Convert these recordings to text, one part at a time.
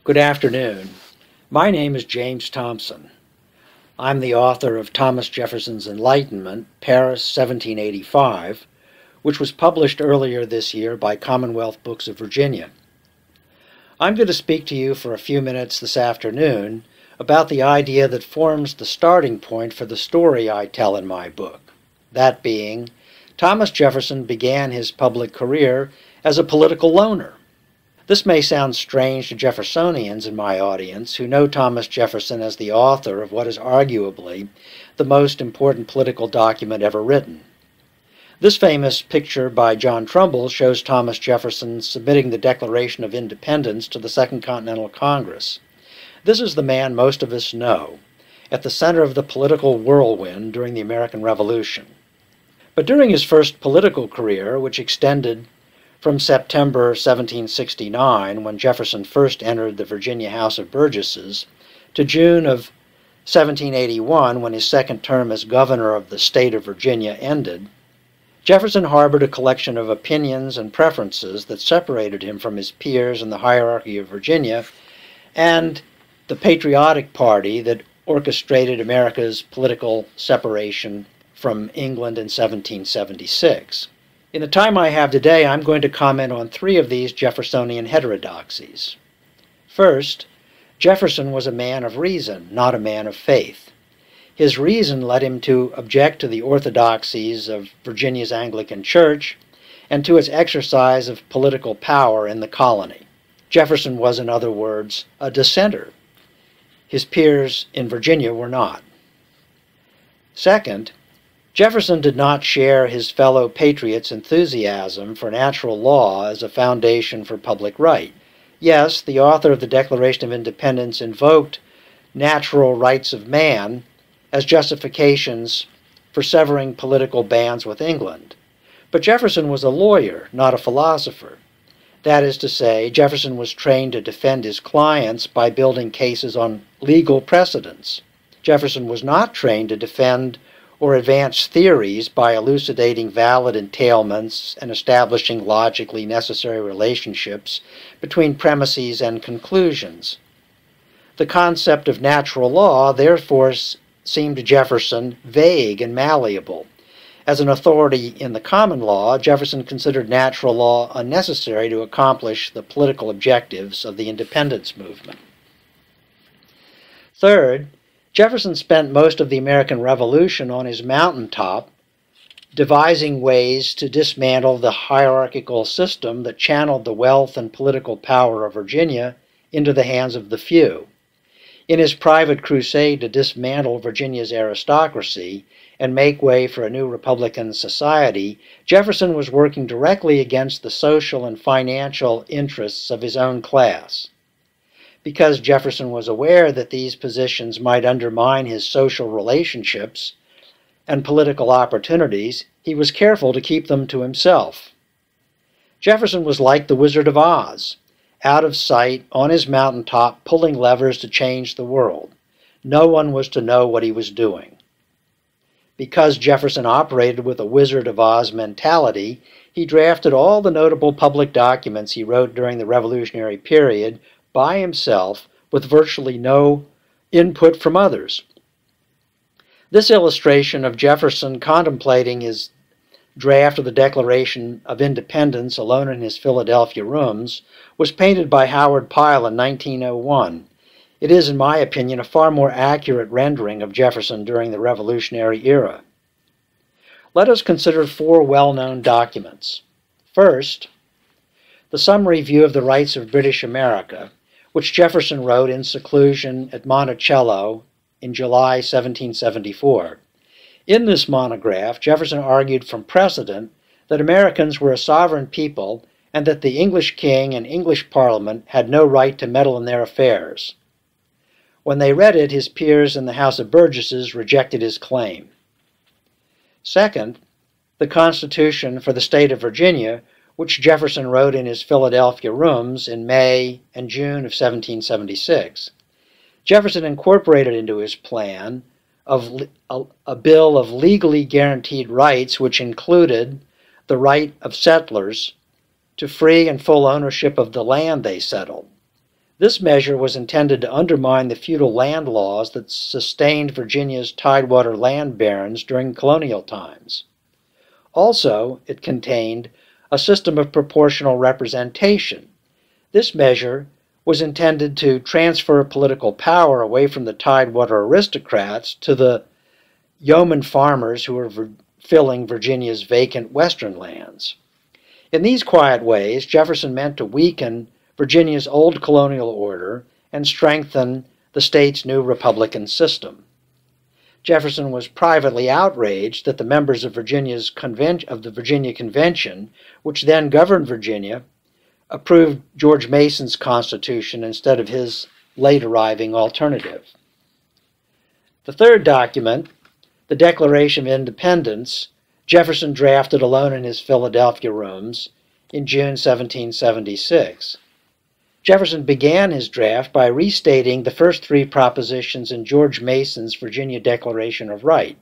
Good afternoon. My name is James Thompson. I'm the author of Thomas Jefferson's Enlightenment, Paris, 1785, which was published earlier this year by Commonwealth Books of Virginia. I'm going to speak to you for a few minutes this afternoon about the idea that forms the starting point for the story I tell in my book. That being, Thomas Jefferson began his public career as a political loner. This may sound strange to Jeffersonians in my audience who know Thomas Jefferson as the author of what is arguably the most important political document ever written. This famous picture by John Trumbull shows Thomas Jefferson submitting the Declaration of Independence to the Second Continental Congress. This is the man most of us know, at the center of the political whirlwind during the American Revolution. But during his first political career, which extended from September 1769, when Jefferson first entered the Virginia House of Burgesses, to June of 1781, when his second term as governor of the state of Virginia ended, Jefferson harbored a collection of opinions and preferences that separated him from his peers in the hierarchy of Virginia and the patriotic party that orchestrated America's political separation from England in 1776. In the time I have today, I'm going to comment on three of these Jeffersonian heterodoxies. First, Jefferson was a man of reason, not a man of faith. His reason led him to object to the orthodoxies of Virginia's Anglican Church and to its exercise of political power in the colony. Jefferson was, in other words, a dissenter. His peers in Virginia were not. Second, Jefferson did not share his fellow patriots' enthusiasm for natural law as a foundation for public right. Yes, the author of the Declaration of Independence invoked natural rights of man as justifications for severing political bands with England. But Jefferson was a lawyer, not a philosopher. That is to say, Jefferson was trained to defend his clients by building cases on legal precedents. Jefferson was not trained to defend or advance theories by elucidating valid entailments and establishing logically necessary relationships between premises and conclusions. The concept of natural law, therefore, seemed to Jefferson vague and malleable. As an authority in the common law, Jefferson considered natural law unnecessary to accomplish the political objectives of the independence movement. Third, Jefferson spent most of the American Revolution on his mountaintop, devising ways to dismantle the hierarchical system that channeled the wealth and political power of Virginia into the hands of the few. In his private crusade to dismantle Virginia's aristocracy and make way for a new Republican society, Jefferson was working directly against the social and financial interests of his own class. Because Jefferson was aware that these positions might undermine his social relationships and political opportunities, he was careful to keep them to himself. Jefferson was like the Wizard of Oz, out of sight, on his mountaintop, pulling levers to change the world. No one was to know what he was doing. Because Jefferson operated with a Wizard of Oz mentality, he drafted all the notable public documents he wrote during the Revolutionary period by himself with virtually no input from others. This illustration of Jefferson contemplating his draft of the Declaration of Independence alone in his Philadelphia rooms was painted by Howard Pyle in 1901. It is, in my opinion, a far more accurate rendering of Jefferson during the Revolutionary era. Let us consider four well-known documents. First, the Summary View of the Rights of British America, which Jefferson wrote in seclusion at Monticello in July 1774. In this monograph, Jefferson argued from precedent that Americans were a sovereign people and that the English king and English Parliament had no right to meddle in their affairs. When they read it, his peers in the House of Burgesses rejected his claim. Second, the Constitution for the state of Virginia, which Jefferson wrote in his Philadelphia rooms in May and June of 1776. Jefferson incorporated into his plan of a bill of legally guaranteed rights, which included the right of settlers to free and full ownership of the land they settled, This measure was intended to undermine the feudal land laws that sustained Virginia's tidewater land barons during colonial times. Also, it contained a system of proportional representation. This measure was intended to transfer political power away from the tidewater aristocrats to the yeoman farmers who were filling Virginia's vacant western lands. In these quiet ways, Jefferson meant to weaken Virginia's old colonial order and strengthen the state's new republican system. Jefferson was privately outraged that the members of the Virginia Convention, which then governed Virginia, approved George Mason's Constitution instead of his late-arriving alternative. The third document, the Declaration of Independence, Jefferson drafted alone in his Philadelphia rooms in June 1776. Jefferson began his draft by restating the first three propositions in George Mason's Virginia Declaration of Right,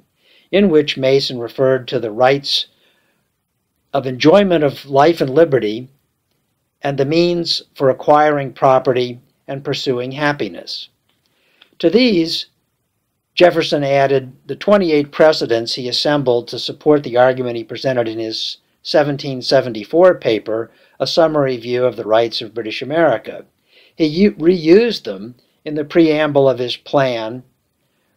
in which Mason referred to the rights of enjoyment of life and liberty and the means for acquiring property and pursuing happiness. To these, Jefferson added the 28 precedents he assembled to support the argument he presented in his 1774 paper, A Summary View of the Rights of British America. He reused them in the preamble of his plan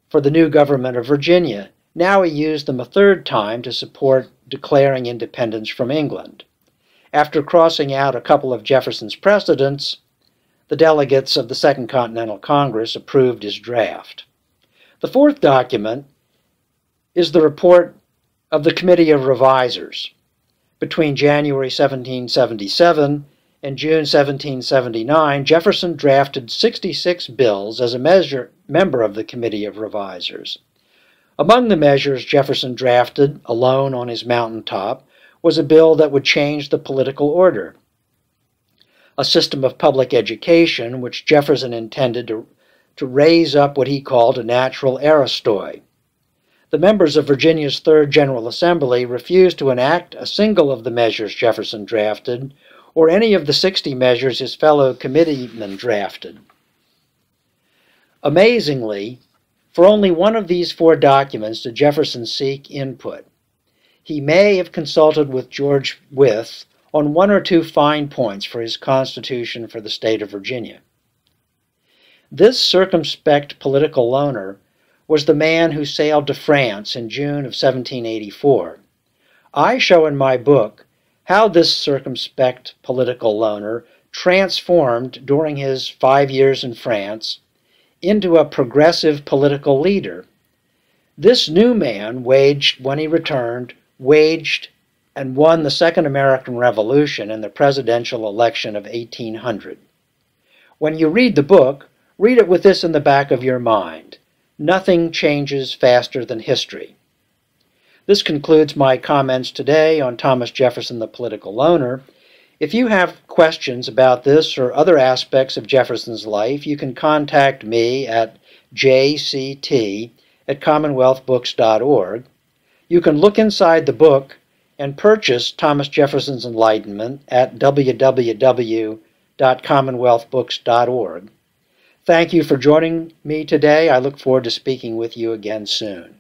for the new government of Virginia. Now he used them a third time to support declaring independence from England. After crossing out a couple of Jefferson's precedents, the delegates of the Second Continental Congress approved his draft. The fourth document is the report of the Committee of Revisers. Between January 1777 and June 1779, Jefferson drafted 66 bills as a member of the Committee of Revisers. Among the measures Jefferson drafted alone on his mountaintop was a bill that would change the political order, a system of public education which Jefferson intended to raise up what he called a natural aristoi. The members of Virginia's Third General Assembly refused to enact a single of the measures Jefferson drafted, or any of the 60 measures his fellow committeemen drafted. Amazingly, for only one of these four documents did Jefferson seek input. He may have consulted with George Wythe on one or two fine points for his Constitution for the state of Virginia. This circumspect political loner was the man who sailed to France in June of 1784. I show in my book how this circumspect political loner transformed during his 5 years in France into a progressive political leader. This new man when he returned, waged and won the Second American Revolution and the presidential election of 1800. When you read the book, read it with this in the back of your mind. Nothing changes faster than history. This concludes my comments today on Thomas Jefferson, the political loner. If you have questions about this or other aspects of Jefferson's life, you can contact me at jct@commonwealthbooks.org. You can look inside the book and purchase Thomas Jefferson's Enlightenment at www.commonwealthbooks.org. Thank you for joining me today. I look forward to speaking with you again soon.